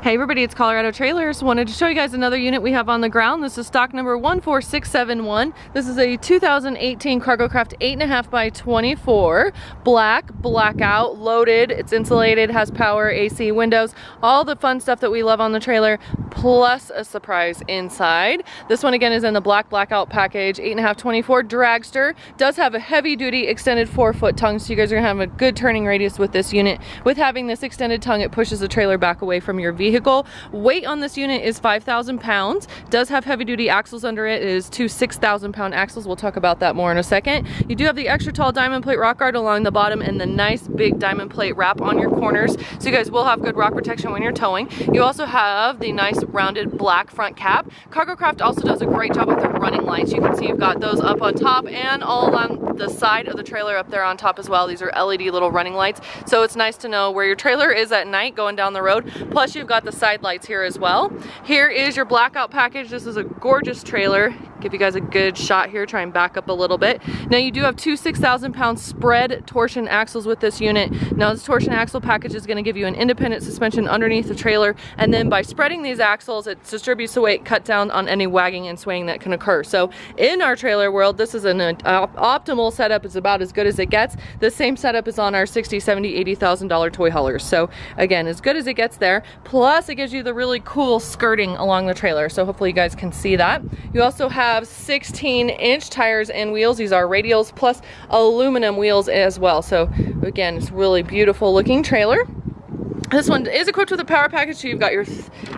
Hey everybody, it's Colorado Trailers. Wanted to show you guys another unit we have on the ground. This is stock number 14671. This is a 2018 Cargocraft 8.5 by 24. Blackout, loaded, it's insulated, has power, AC, windows, all the fun stuff that we love on the trailer, plus a surprise inside. This one again is in the Blackout Package, 8.5 24 dragster. Does have a heavy duty extended 4-foot tongue, so you guys are gonna have a good turning radius with this unit. With having this extended tongue, it pushes the trailer back away from your vehicle. Weight on this unit is 5,000 pounds. Does have heavy duty axles under it. It is two 6,000 pound axles. We'll talk about that more in a second. You do have the extra tall diamond plate rock guard along the bottom and the nice big diamond plate wrap on your corners, so you guys will have good rock protection when you're towing. You also have the nice rounded black front cap. Cargocraft also does a great job with their running lights. You can see you've got those up on top and all along the side of the trailer up there on top as well. These are LED little running lights, so it's nice to know where your trailer is at night going down the road. Plus you've got the side lights here as well. Here is your Blackout Package. This is a gorgeous trailer. Give you guys a good shot here, try and back up a little bit. Now you do have two 6,000 pound spread torsion axles with this unit. Now this torsion axle package is going to give you an independent suspension underneath the trailer, and then by spreading these axles it distributes the weight, cut down on any wagging and swaying that can occur. So in our trailer world, this is an optimal setup. It's about as good as it gets. The same setup is on our $60,000, $70,000, $80,000 toy haulers. So again, as good as it gets there. Plus it gives you the really cool skirting along the trailer, so hopefully you guys can see that. You also have 16-inch tires and wheels. These are radials plus aluminum wheels as well. So again, it's really beautiful looking trailer. This one is equipped with a power package, so you've got your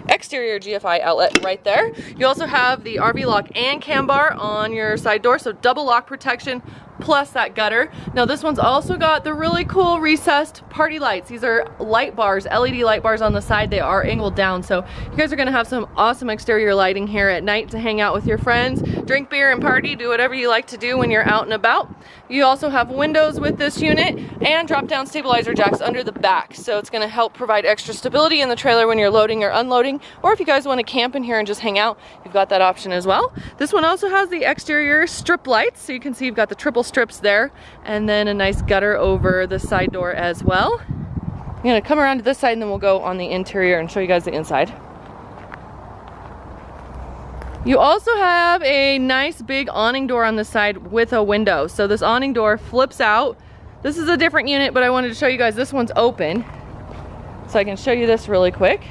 exterior GFI outlet right there. You also have the RV lock and cam bar on your side door, so double lock protection plus that gutter. Now this one's also got the really cool recessed party lights. These are light bars, LED light bars on the side. They are angled down, so you guys are gonna have some awesome exterior lighting here at night to hang out with your friends, drink beer and party, do whatever you like to do when you're out and about. You also have windows with this unit and drop down stabilizer jacks under the back, so it's gonna help provide extra stability in the trailer when you're loading or unloading, or if you guys want to camp in here and just hang out, you've got that option as well. This one also has the exterior strip lights, so you can see you've got the triple strips there, and then a nice gutter over the side door as well. I'm gonna come around to this side and then we'll go on the interior and show you guys the inside. You also have a nice big awning door on the side with a window. So this awning door flips out. This is a different unit, but I wanted to show you guys this one's open. So I can show you this really quick.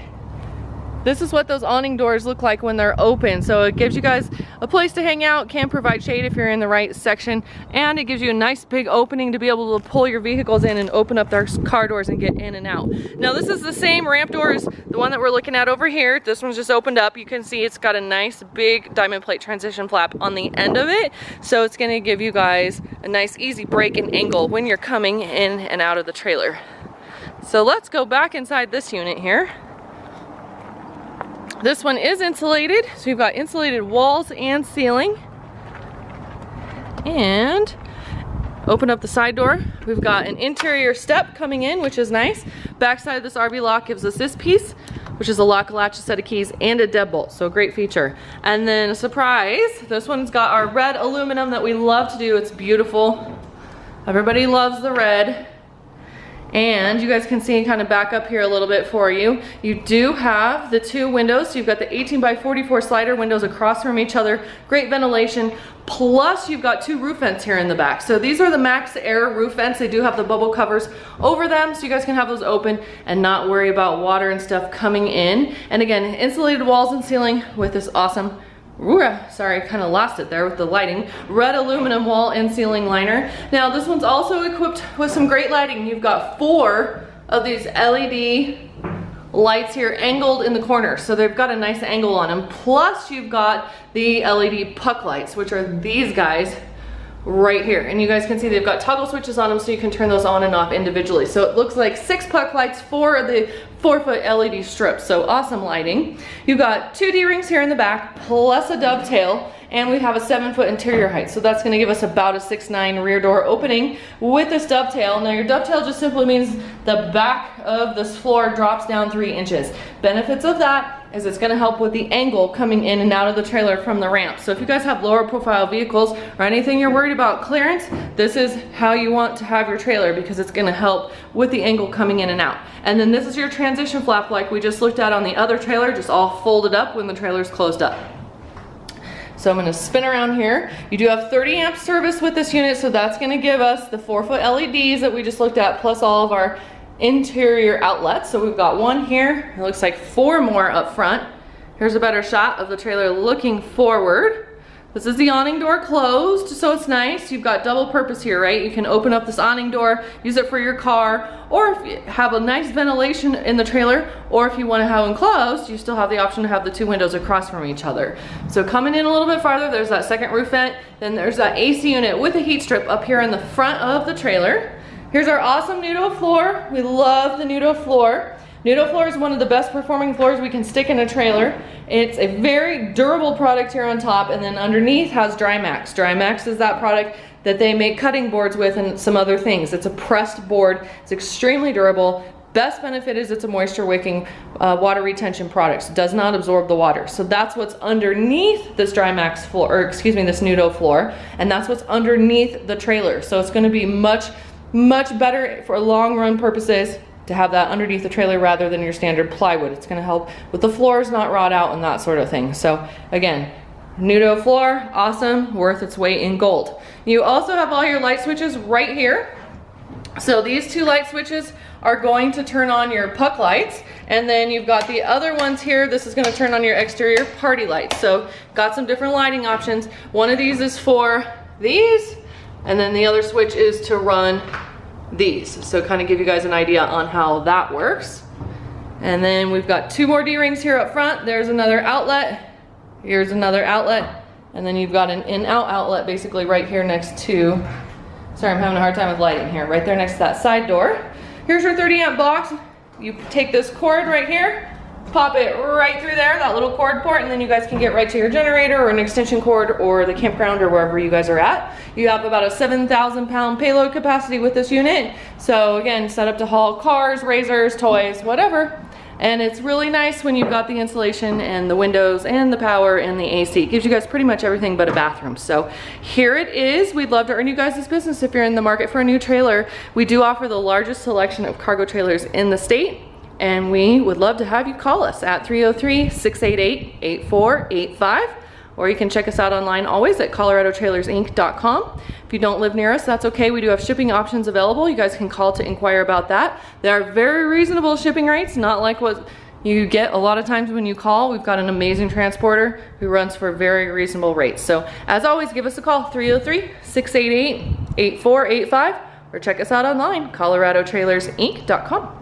This is what those awning doors look like when they're open. So it gives you guys a place to hang out, can provide shade if you're in the right section, and it gives you a nice big opening to be able to pull your vehicles in and open up their car doors and get in and out. Now this is the same ramp door as the one that we're looking at over here. This one's just opened up. You can see it's got a nice big diamond plate transition flap on the end of it. So it's gonna give you guys a nice easy break and angle when you're coming in and out of the trailer. So let's go back inside this unit here. This one is insulated, so you've got insulated walls and ceiling. And open up the side door. We've got an interior step coming in, which is nice. Back side of this RV lock gives us this piece, which is a lock, latch, a set of keys, and a deadbolt, so a great feature. And then a surprise, this one's got our red aluminum that we love to do. It's beautiful. Everybody loves the red. And you guys can see, kind of back up here a little bit for you. You do have the two windows. So you've got the 18 by 44 slider windows across from each other. Great ventilation. Plus you've got two roof vents here in the back. So these are the Max Air roof vents. They do have the bubble covers over them, so you guys can have those open and not worry about water and stuff coming in. And again, insulated walls and ceiling with this awesome, sorry, I kind of lost it there with the lighting, red aluminum wall and ceiling liner. Now this one's also equipped with some great lighting. You've got 4 of these LED lights here angled in the corner, so they've got a nice angle on them. Plus you've got the LED puck lights, which are these guys right here, and you guys can see they've got toggle switches on them, so you can turn those on and off individually. So it looks like 6 puck lights, 4 of the 4-foot LED strips, so awesome lighting. You've got 2 D-rings here in the back, plus a dovetail, and we have a 7-foot interior height. So that's gonna give us about a 6'9" rear door opening with this dovetail. Now your dovetail just simply means the back of this floor drops down 3 inches. Benefits of that is it's gonna help with the angle coming in and out of the trailer from the ramp. So if you guys have lower profile vehicles or anything you're worried about clearance, this is how you want to have your trailer, because it's gonna help with the angle coming in and out. And then this is your transition flap like we just looked at on the other trailer, just all folded up when the trailer's closed up. So I'm gonna spin around here. You do have 30 amp service with this unit, so that's gonna give us the 4-foot LEDs that we just looked at, plus all of our interior outlets. So we've got 1 here, it looks like 4 more up front. Here's a better shot of the trailer looking forward. This is the awning door closed, so it's nice. You've got double purpose here, right? You can open up this awning door, use it for your car, or if you have a nice ventilation in the trailer, or if you want to have them closed, you still have the option to have the 2 windows across from each other. So coming in a little bit farther, there's that second roof vent, then there's that AC unit with a heat strip up here in the front of the trailer. Here's our awesome nudo floor. We love the nudo floor. Nudo floor is one of the best performing floors we can stick in a trailer. It's a very durable product here on top, and then underneath has Drymax. Drymax is that product that they make cutting boards with and some other things. It's a pressed board. It's extremely durable. Best benefit is it's a moisture wicking water retention product. So it does not absorb the water. So that's what's underneath this Drymax floor, or excuse me, this nudo floor, and that's what's underneath the trailer. So it's gonna be much better for long run purposes to have that underneath the trailer rather than your standard plywood. It's gonna help with the floors not rot out and that sort of thing. So again, nudo floor, awesome, worth its weight in gold. You also have all your light switches right here. So these 2 light switches are going to turn on your puck lights, and then you've got the other ones here. This is gonna turn on your exterior party lights. So got some different lighting options. One of these is for these, and then the other switch is to run these. So kind of give you guys an idea on how that works. And then we've got 2 more D-rings here up front. There's another outlet. Here's another outlet. And then you've got an in-out outlet basically right here next to, sorry, I'm having a hard time with lighting here, right there next to that side door. Here's your 30 amp box. You take this cord right here, pop it right through there, that little cord port, and then you guys can get right to your generator or an extension cord or the campground or wherever you guys are at. You have about a 7,000 pound payload capacity with this unit. So again, set up to haul cars, razors, toys, whatever. And it's really nice when you've got the insulation and the windows and the power and the AC. It gives you guys pretty much everything but a bathroom. So here it is. We'd love to earn you guys this business if you're in the market for a new trailer. We do offer the largest selection of cargo trailers in the state, and we would love to have you call us at 303-688-8485, or you can check us out online always at coloradotrailersinc.com. If you don't live near us, that's okay. We do have shipping options available. You guys can call to inquire about that. They are very reasonable shipping rates, not like what you get a lot of times when you call. We've got an amazing transporter who runs for very reasonable rates. So as always, give us a call, 303-688-8485, or check us out online, coloradotrailersinc.com.